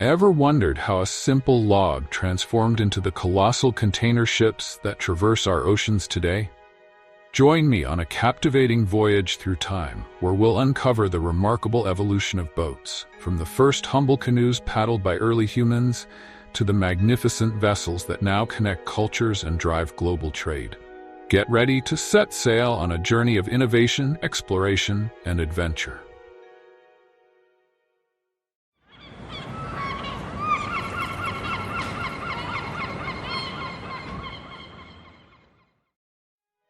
Ever wondered how a simple log transformed into the colossal container ships that traverse our oceans today? Join me on a captivating voyage through time, where we'll uncover the remarkable evolution of boats, from the first humble canoes paddled by early humans to the magnificent vessels that now connect cultures and drive global trade. Get ready to set sail on a journey of innovation, exploration, and adventure.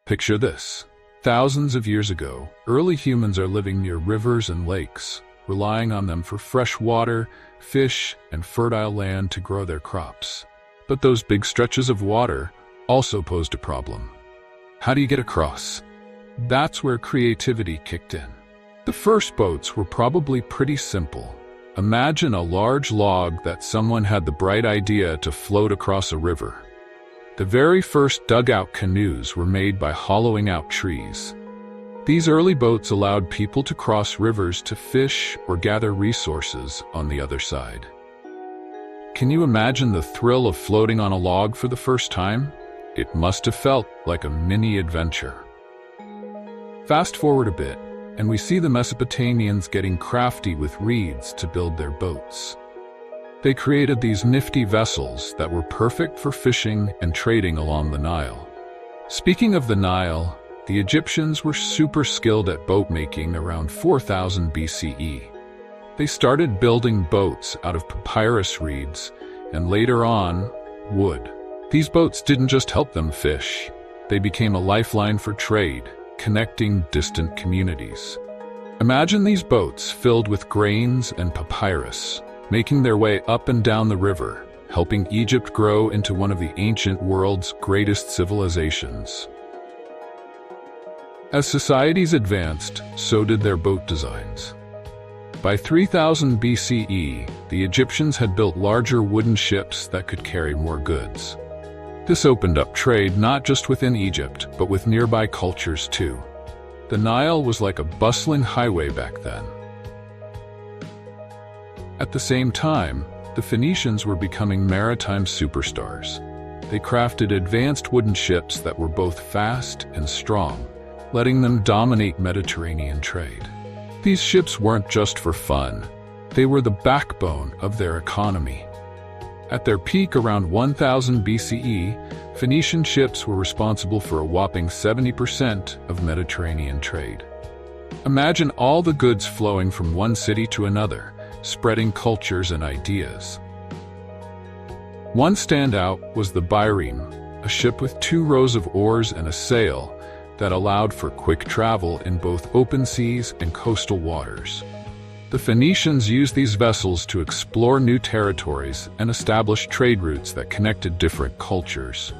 Picture this. Thousands of years ago, early humans are living near rivers and lakes, relying on them for fresh water, fish, and fertile land to grow their crops. But those big stretches of water also posed a problem. How do you get across? That's where creativity kicked in. The first boats were probably pretty simple. Imagine a large log that someone had the bright idea to float across a river. The very first dugout canoes were made by hollowing out trees. These early boats allowed people to cross rivers to fish or gather resources on the other side. Can you imagine the thrill of floating on a log for the first time? It must have felt like a mini adventure. Fast forward a bit, and we see the Mesopotamians getting crafty with reeds to build their boats. They created these nifty vessels that were perfect for fishing and trading along the Nile. Speaking of the Nile, the Egyptians were super skilled at boat making around 4000 BCE. They started building boats out of papyrus reeds, and later on, wood. These boats didn't just help them fish, they became a lifeline for trade, connecting distant communities. Imagine these boats filled with grains and papyrus, making their way up and down the river, helping Egypt grow into one of the ancient world's greatest civilizations. As societies advanced, so did their boat designs. By 3000 BCE, the Egyptians had built larger wooden ships that could carry more goods. This opened up trade not just within Egypt, but with nearby cultures too. The Nile was like a bustling highway back then. At the same time, the Phoenicians were becoming maritime superstars. They crafted advanced wooden ships that were both fast and strong, letting them dominate Mediterranean trade. These ships weren't just for fun, they were the backbone of their economy. At their peak around 1000 BCE, Phoenician ships were responsible for a whopping 70% of Mediterranean trade. Imagine all the goods flowing from one city to another, spreading cultures and ideas. One standout was the bireme, a ship with 2 rows of oars and a sail that allowed for quick travel in both open seas and coastal waters. The Phoenicians used these vessels to explore new territories and establish trade routes that connected different cultures.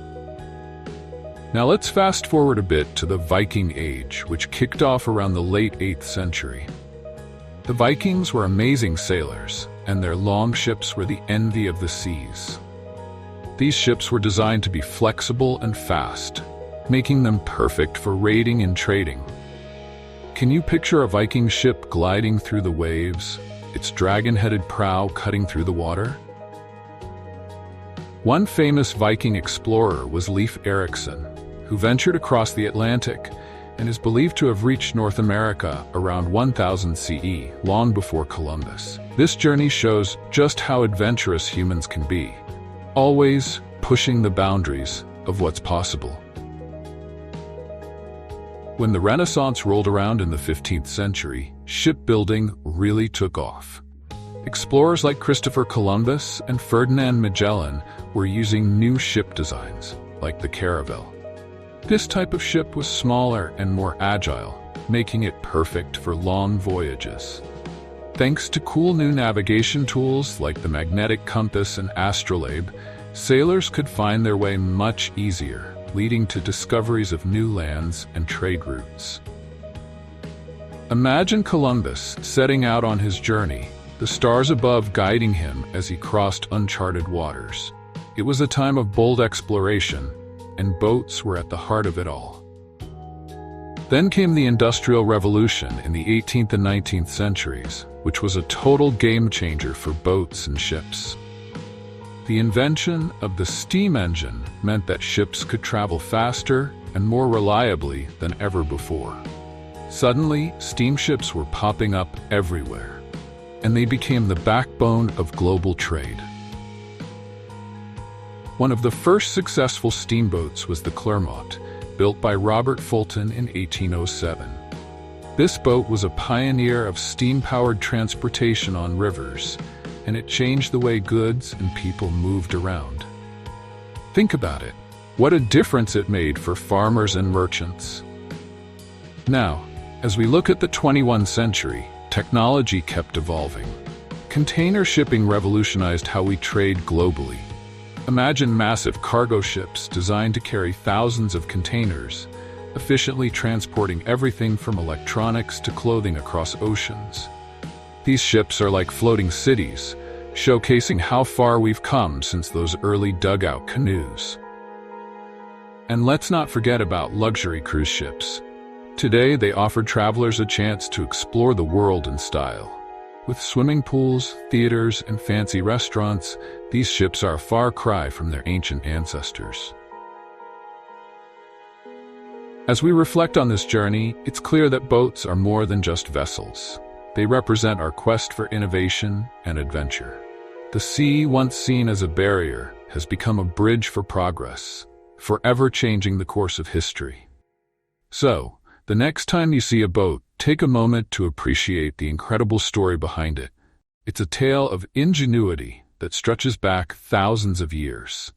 Now let's fast forward a bit to the Viking Age, which kicked off around the late 8th century. The Vikings were amazing sailors, and their longships were the envy of the seas. These ships were designed to be flexible and fast, making them perfect for raiding and trading. Can you picture a Viking ship gliding through the waves, its dragon-headed prow cutting through the water? One famous Viking explorer was Leif Erikson, who ventured across the Atlantic and is believed to have reached North America around 1000 CE, long before Columbus. This journey shows just how adventurous humans can be, always pushing the boundaries of what's possible. When the Renaissance rolled around in the 15th century, shipbuilding really took off. Explorers like Christopher Columbus and Ferdinand Magellan were using new ship designs, like the caravel. This type of ship was smaller and more agile, making it perfect for long voyages. Thanks to cool new navigation tools like the magnetic compass and astrolabe, sailors could find their way much easier, leading to discoveries of new lands and trade routes. Imagine Columbus setting out on his journey, the stars above guiding him as he crossed uncharted waters. It was a time of bold exploration, and boats were at the heart of it all. Then came the Industrial Revolution in the 18th and 19th centuries, which was a total game changer for boats and ships. The invention of the steam engine meant that ships could travel faster and more reliably than ever before. Suddenly, steamships were popping up everywhere, and they became the backbone of global trade. One of the first successful steamboats was the Clermont, built by Robert Fulton in 1807. This boat was a pioneer of steam-powered transportation on rivers, and it changed the way goods and people moved around. Think about it. What a difference it made for farmers and merchants. Now, as we look at the 21st century, technology kept evolving. Container shipping revolutionized how we trade globally. Imagine massive cargo ships designed to carry thousands of containers, efficiently transporting everything from electronics to clothing across oceans. These ships are like floating cities, showcasing how far we've come since those early dugout canoes. And let's not forget about luxury cruise ships. Today, they offer travelers a chance to explore the world in style. With swimming pools, theaters, and fancy restaurants, these ships are a far cry from their ancient ancestors. As we reflect on this journey, it's clear that boats are more than just vessels. They represent our quest for innovation and adventure. The sea, once seen as a barrier, has become a bridge for progress, forever changing the course of history. So, the next time you see a boat, take a moment to appreciate the incredible story behind it. It's a tale of ingenuity that stretches back thousands of years.